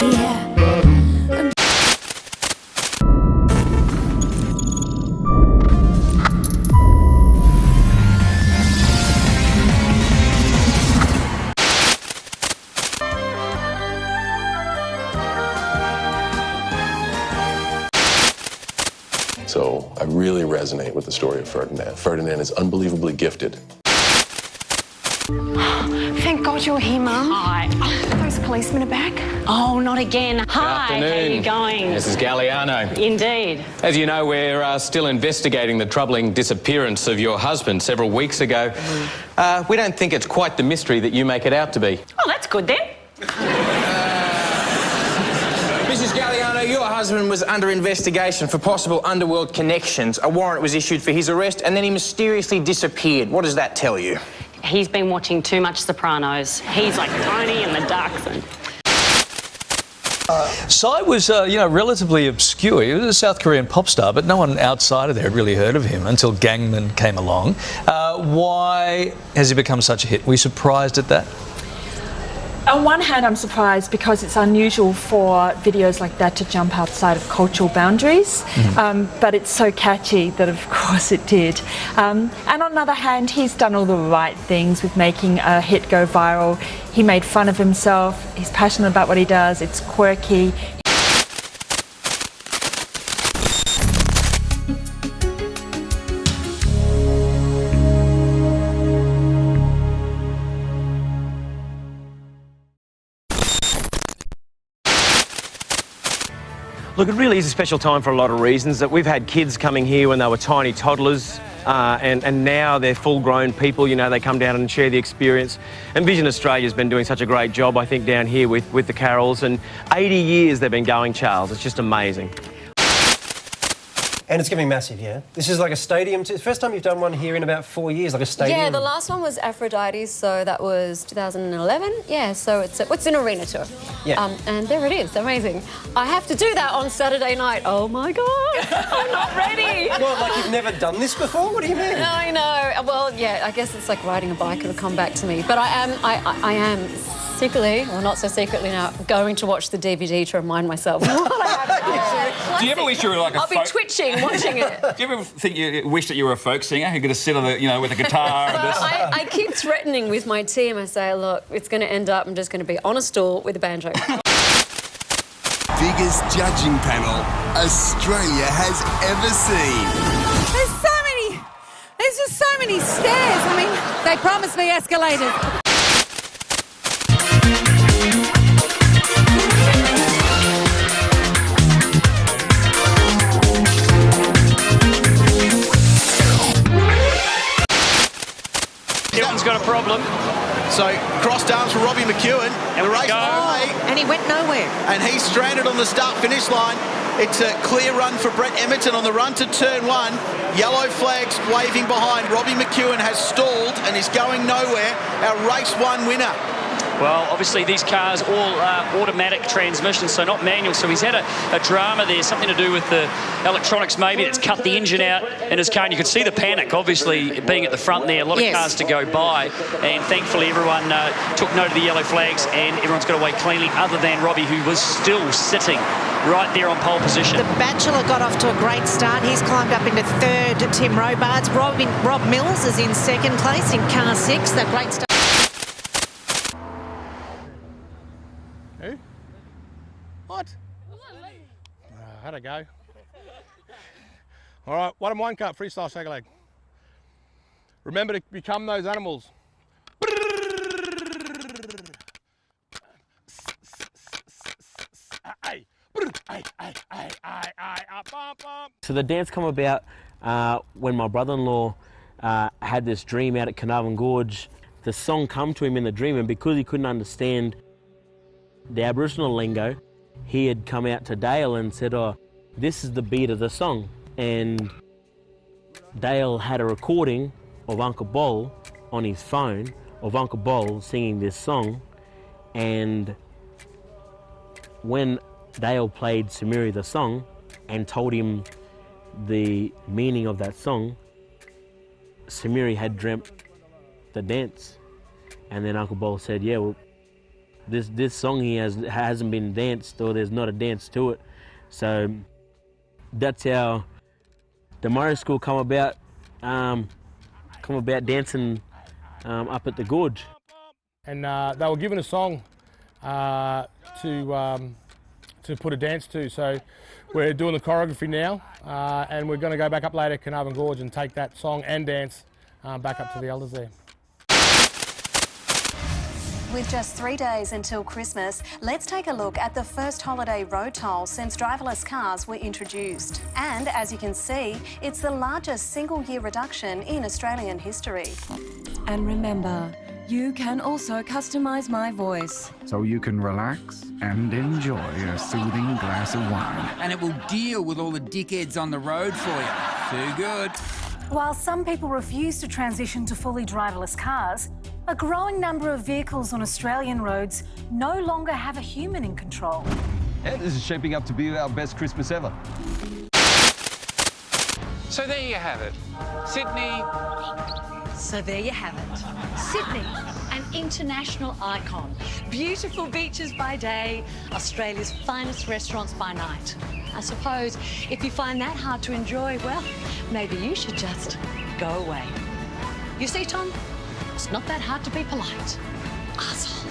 Yeah. So I really resonate with the story of Ferdinand. Ferdinand is unbelievably gifted. Thank God you're here, Mum. Hi. Those policemen are back. Oh, not again. Hi, Afternoon. how are you going? Mrs. Galliano. Indeed. As you know, we're still investigating the troubling disappearance of your husband several weeks ago. We don't think it's quite the mystery that you make it out to be. Oh, that's good then. Mrs. Galliano, your husband was under investigation for possible underworld connections. A warrant was issued for his arrest and then he mysteriously disappeared. What does that tell you? He's been watching too much Sopranos. He's like Tony and the Ducks and... Psy was, relatively obscure. He was a South Korean pop star, but no one outside of there had really heard of him until Gangnam came along. Why has he become such a hit? Were you surprised at that? On one hand, I'm surprised because it's unusual for videos like that to jump outside of cultural boundaries, but it's so catchy that of course it did. And on the other hand, he's done all the right things with making a hit go viral. He made fun of himself, he's passionate about what he does, it's quirky. Look, it really is a special time for a lot of reasons. That we've had kids coming here when they were tiny toddlers, and now they're full-grown people. You know, they come down and share the experience. And Vision Australia's been doing such a great job, I think, down here with the carols. And 80 years they've been going, Charles. It's just amazing. And it's going to be massive, yeah? This is like a stadium. It's the first time you've done one here in about 4 years, like a stadium. Yeah, the last one was Aphrodite, so that was 2011. Yeah, so it's an arena tour. Yeah. And there it is, amazing. I have to do that on Saturday night. Oh my God, I'm not ready. What, like you've never done this before? What do you mean? No, I know. Well, yeah, I guess it's like riding a bike. It'll come back to me. But I am secretly, or not so secretly now, going to watch the DVD to remind myself what I have to do. Do you ever wish you were like a I'll be twitching watching it. Do you ever think you wish that you were a folk singer who could just sit on the, with a guitar and just... I keep threatening with my team. I say, look, it's going to end up, I'm just going to be on a stool with a banjo. Biggest judging panel Australia has ever seen. There's just so many stairs. I mean, they promised me escalators. Dylan's got a problem. So, crossed arms for Robbie McEwen. The race away. And he went nowhere. And he's stranded on the start-finish line. It's a clear run for Brett Emerton on the run to turn one. Yellow flags waving behind. Robbie McEwen has stalled and is going nowhere. Our race one winner. Well, obviously these cars all automatic transmissions, so not manual. So he's had a drama there, something to do with the electronics maybe. It's cut the engine out in his car. And you could see the panic, obviously, being at the front there. A lot of cars to go by. And thankfully everyone took note of the yellow flags and everyone's got away cleanly, other than Robbie, who was still sitting right there on pole position. The Bachelor got off to a great start. He's climbed up into third. Tim Robards. Rob Mills is in second place in car 6. That great start. Who? What? How'd it go? All right, 1 and 1 cut, freestyle shake a leg. Remember to become those animals. So the dance come about when my brother-in-law had this dream out at Carnarvon Gorge. The song come to him in the dream, and because he couldn't understand the Aboriginal lingo, he had come out to Dale and said, oh, this is the beat of the song. And Dale had a recording of Uncle Bol on his phone, of Uncle Bol singing this song. And when Dale played Samiri the song and told him the meaning of that song, Samiri had dreamt the dance. And then Uncle Bol said, yeah, well, this song hasn't been danced, or there's not a dance to it. So that's how the Murray School come about dancing up at the gorge. And they were given a song to put a dance to. So we're doing the choreography now, and we're going to go back up later to Carnarvon Gorge and take that song and dance back up to the elders there. With just 3 days until Christmas, let's take a look at the first holiday road toll since driverless cars were introduced. And as you can see, it's the largest single-year reduction in Australian history. And remember, you can also customise my voice. So you can relax and enjoy a soothing glass of wine. And it will deal with all the dickheads on the road for you. Too good. While some people refuse to transition to fully driverless cars, a growing number of vehicles on Australian roads no longer have a human in control. Yeah, this is shaping up to be our best Christmas ever. So there you have it. Sydney. So there you have it. Sydney, an international icon. Beautiful beaches by day, Australia's finest restaurants by night. I suppose if you find that hard to enjoy, well, maybe you should just go away. You see, Tom, it's not that hard to be polite. Arsehole.